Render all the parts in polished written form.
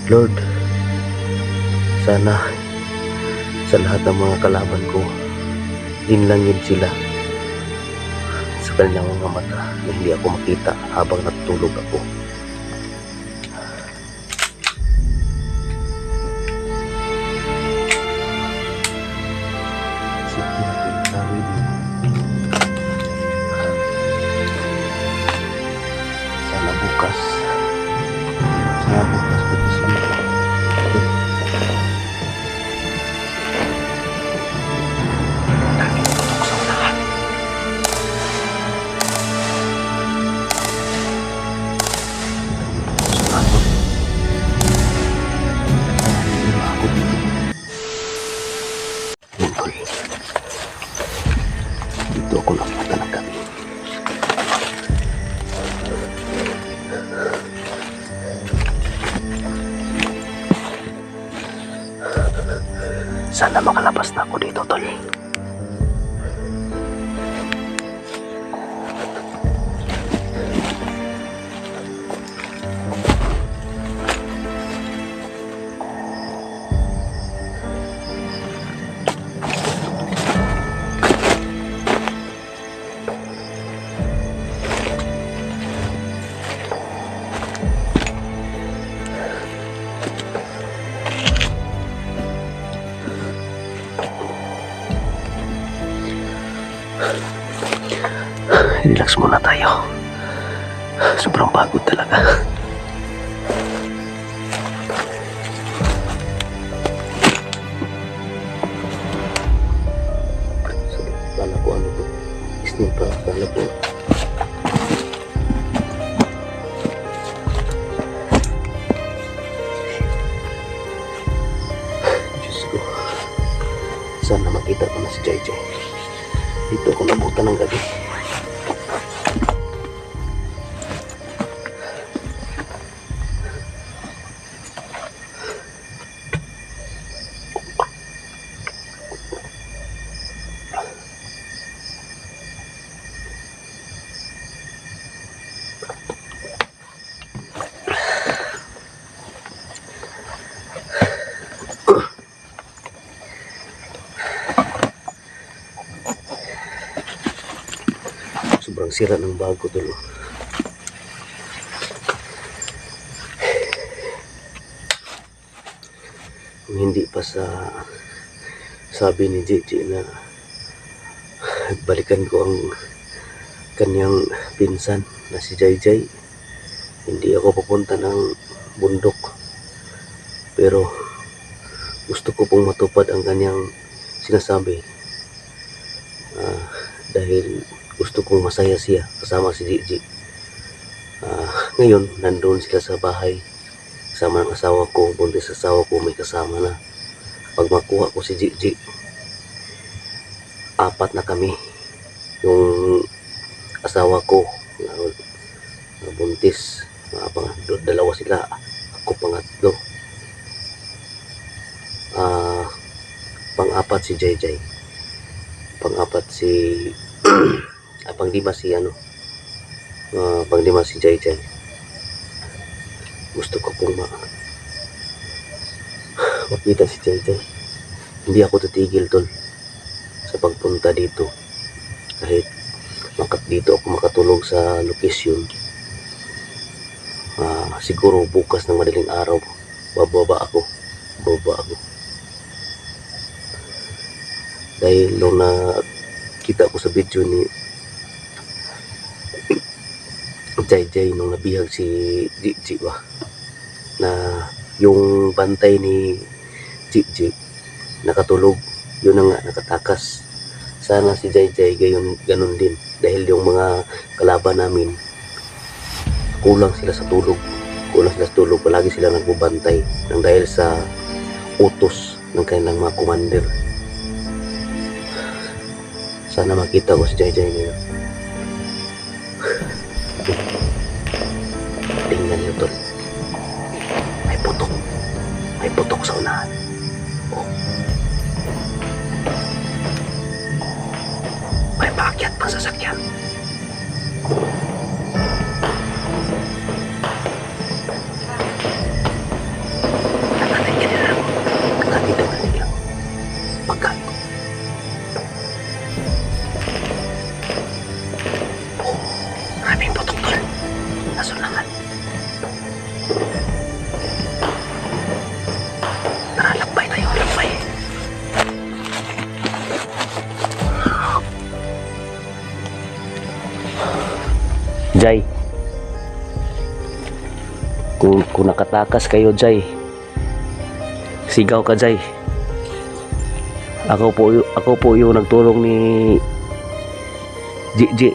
Lord, sana sa lahat ng mga kalaban ko, linlangin sila sa kanilang mga mata na hindi ako makita habang natutulog ako. Sige natin tawid. Sana bukas bukas sila. Dito ako napunta ng gabi. Sana makalabas na ako dito, tol. Relax muna tayo. Sobrang pagod talaga. Kala ko ano to? Isnin pa. Kala ko. Diyos ko. Sana makita ko na si JJ. Dito ako nabutan ng gabi. Sobrang sira ng bago tulo. Kung hindi pa sa sabi ni Gigi na balikan ko ang kanyang pinsan na si JJ, hindi ako pupunta ng bundok. Pero gusto ko pong matupad ang kanyang sinasabi, dahil gusto kong masaya siya kasama si Gigi. Ngayon, nandoon sila sa bahay kasama ng asawa ko, buntis asawa ko, may kasama na. Pag makuha ko si Gigi, 4 na kami. Yung asawa ko na buntis, dalawa sila, ako pangatlo. Pang-4 si JJ, pang-4 si pang-5 si pang-5 si JJ. Gusto ko pong makita si JJ. Hindi ako titigil tol sa pagpunta dito. Kahit dito ako makatulog sa location, siguro bukas ng madaling araw bababa ako. Dahil nung nakita ko sa video ni JJ nung nabihag si Gigi na yung bantay ni Gigi nakatulog, yun na nga nakatakas. Sana si JJ ganun din, dahil yung mga kalaban namin kulang sila sa tulog, palagi sila nagbubantay nang dahil sa utos ng kanilang mga commander. Sana makita ko si JJ ngayon. Tingnan niyo tol, may putok sa unahan. May paakyat pa sa sasakyan. Jay. Kung nakatakas kayo, Jay, sigaw ka, Jay. Ako po yung nagtulong ni Gigi.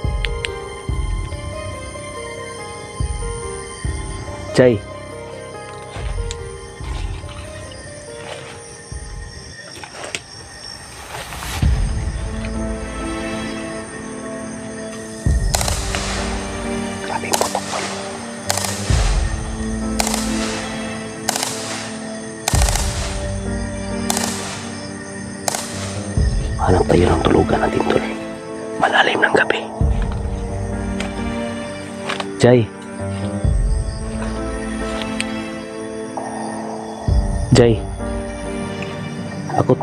Jay. Hanap tayo ng tulugan natin, tol. Malalim ng gabi. Jay. Jay. Ako.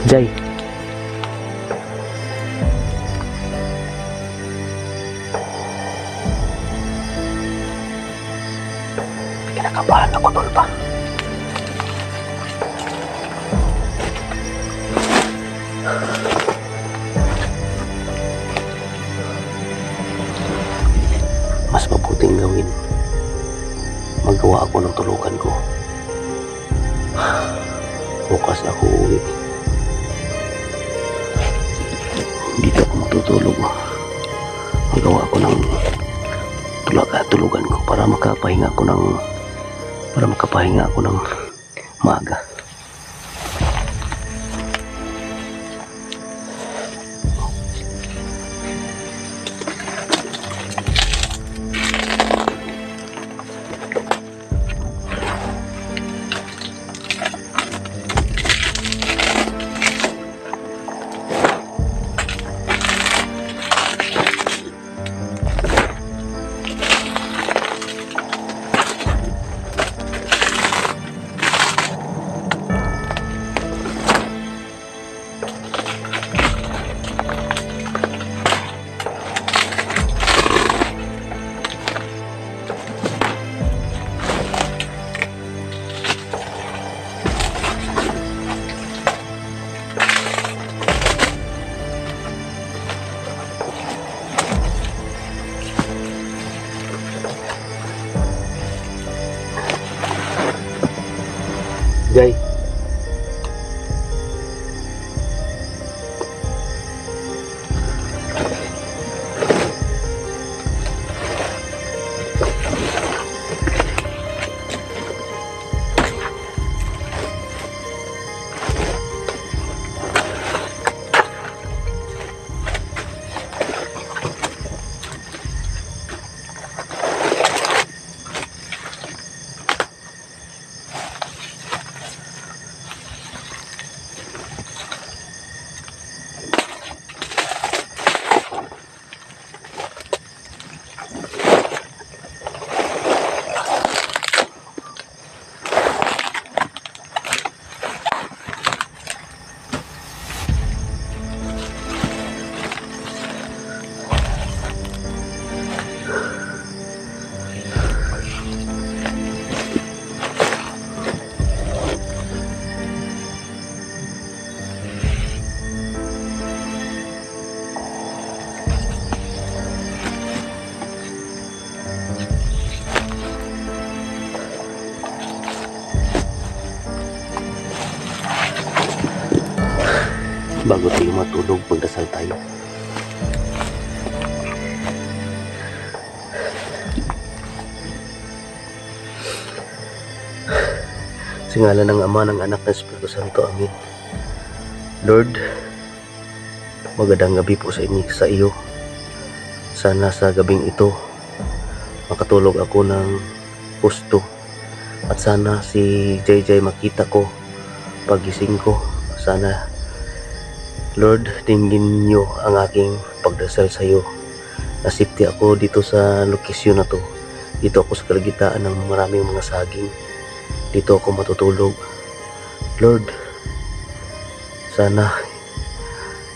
Jay. Kinakabahan ako, tol pa. Mas mabuting gawin, magawa ako ng tulugan ko. Bukas ako uwi. Dito ako matutulog. Magawa ako ng tulugan ko para makapahinga ako ng maaga. Jay. Bago tayo matulog, magdasal tayo. Sa ngalan ng Ama, ng Anak, ng Espiritu Santo. Amen. Lord, magandang gabi po sa iyo. Sana sa gabing ito makatulog ako ng husto, at sana si JJ makita ko pagising ko. Sana, Lord, dinggin niyo ang aking pagdasal sa iyo. Nasipti ako dito sa lokasyon na to. Dito ako sa kalagitnaan ng maraming mga saging. Dito ako matutulog. Lord, sana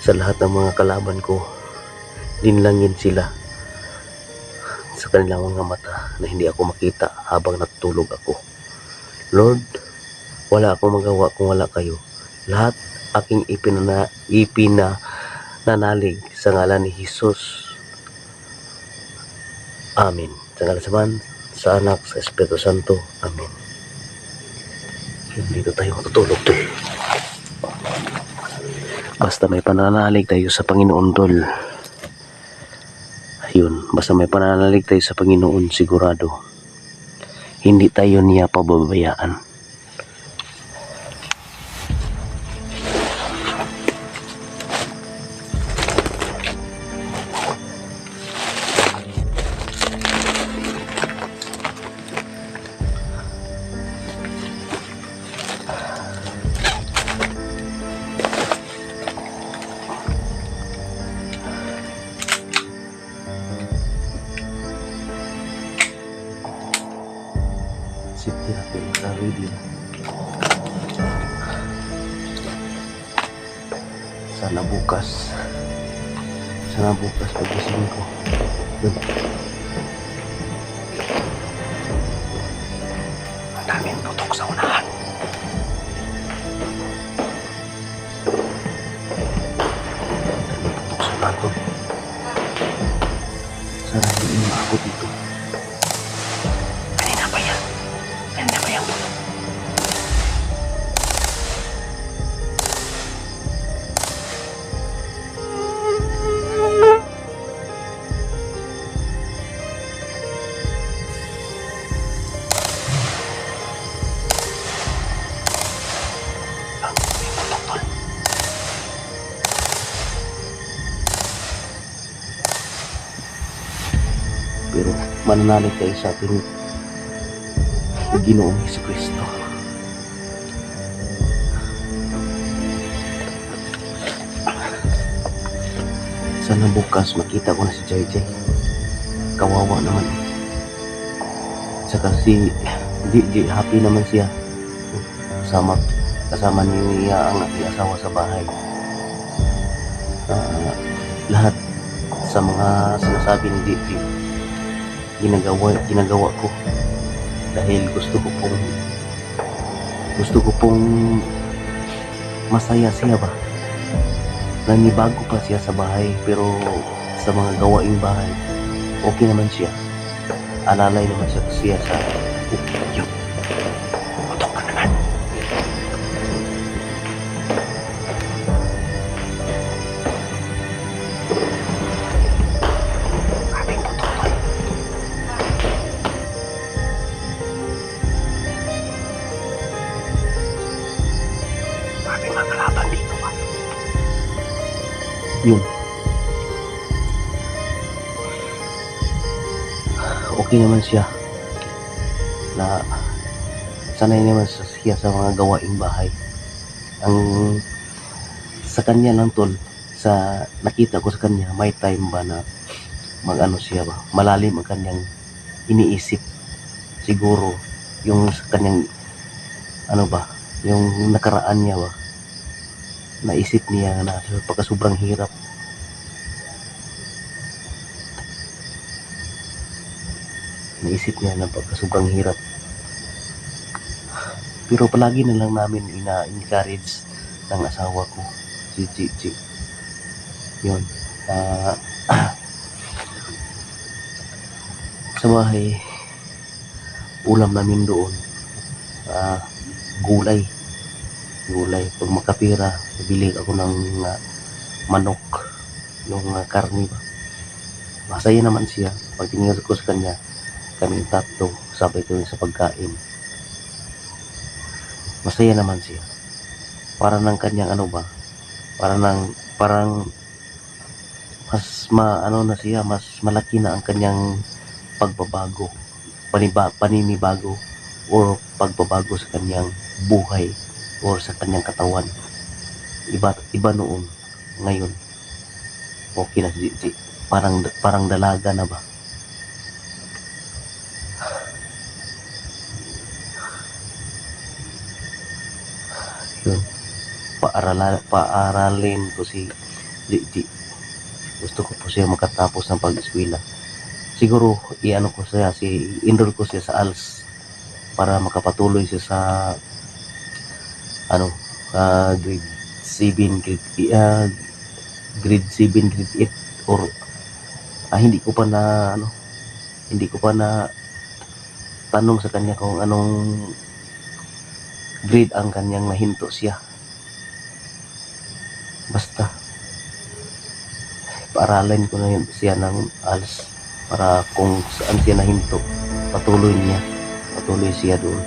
sa lahat ng mga kalaban ko, dinlangin sila sa kanilang mga mata na hindi ako makita habang natutulog ako. Lord, Wala akong magawa kung wala kayo. Lahat aking ipinanalig sa ngalan ni Jesus. Amen. Sa ngalan sa Man, sa Anak, sa Espiritu Santo. Amen. Dito tayo matutulog to. Basta may pananalig tayo sa Panginoon, tol. Yun, basta may pananalig tayo sa Panginoon, sigurado hindi tayo niya pababayaan. Safety natin, ready. Sana bukas pagising ko. Yun. Ang daming tutok sa unahan. Tutok sa bato. Sana hindi ako dito. Kanina pa yan tutok. Pero mananalig tayo sa ating Ginoong Jesucristo. Sana bukas makita ko na si JJ. Kawawa naman. Saka si Gigi, happy naman siya. Kasama niya ang aking asawa sa bahay. Lahat sa mga sinasabi ni Gigi, ginagawa ko dahil gusto ko pong masaya siya ba. Nanibago pa siya sa bahay, pero sa mga gawaing bahay okay naman siya. Alalay naman siya sa yun. Utok pa naman. Aming putok. Aming mga kalaban dito ba? Yun. Okay naman siya na sanay naman siya sa mga gawaing bahay. Ang sa kanya lang tol, sa nakita ko sa kanya, may time ba na mag-ano siya ba, malalim ang kanyang iniisip. Siguro yung sa kanyang ano ba, yung nakaraan niya ba, naisip niya na pagka sobrang hirap. Naisip niya na pagka sobrang hirap. Pero palagi na lang namin ina-encourage ng asawa ko, si Gigi. Yun. Sa bahay, ulam namin doon, gulay. Pag makapira, bili ako ng manok, yung karni ba. Masaya naman siya. Pag tingin ko sa kanya, kaming tatlo, sabay ko sa pagkain. Masaya naman siya. Para ng kanyang ano ba, parang mas na siya, mas malaki na ang kanyang pagbabago, paninibago, or pagbabago sa kanyang buhay or sa kanyang katawan. Iba noon, ngayon okay na si Gigi. Parang dalaga na ba. Yun. Paaralin ko si Gigi. Gusto ko po siya makatapos ng pag-eskwela. Siguro ko siya, enroll ko siya sa ALS para makapatuloy siya sa ano, grade 7, grade 7, grade 8, or hindi ko pa na ano, hindi ko pa na tanong sa kanya kung anong grade ang kanyang nahinto siya. Basta paaralin ko na yun siya ng alas para kung saan siya nahinto, patuloy siya doon.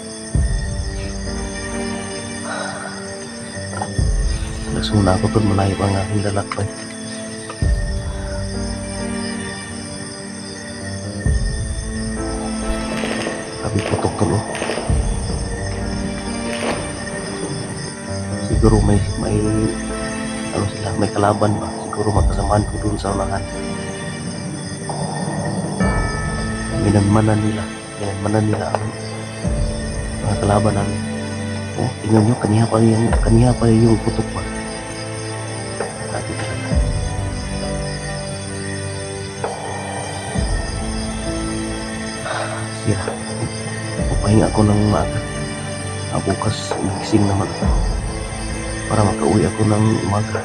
Nagsuna ako doon, malayo ang aking lalakbay. Sabi putok doon, oh. Siguro may ano sila, may kalaban ba? Siguro magkasamaan ko doon sa unahan. Minanmanan nila ang mga kalaban namin. Oh, tingnan nyo, kaniya pa yung putok ba? Grabe talaga. Sira. Papahinga ako ng maaga. Bukas, nagising naman ako para makauwi ako ng umaga.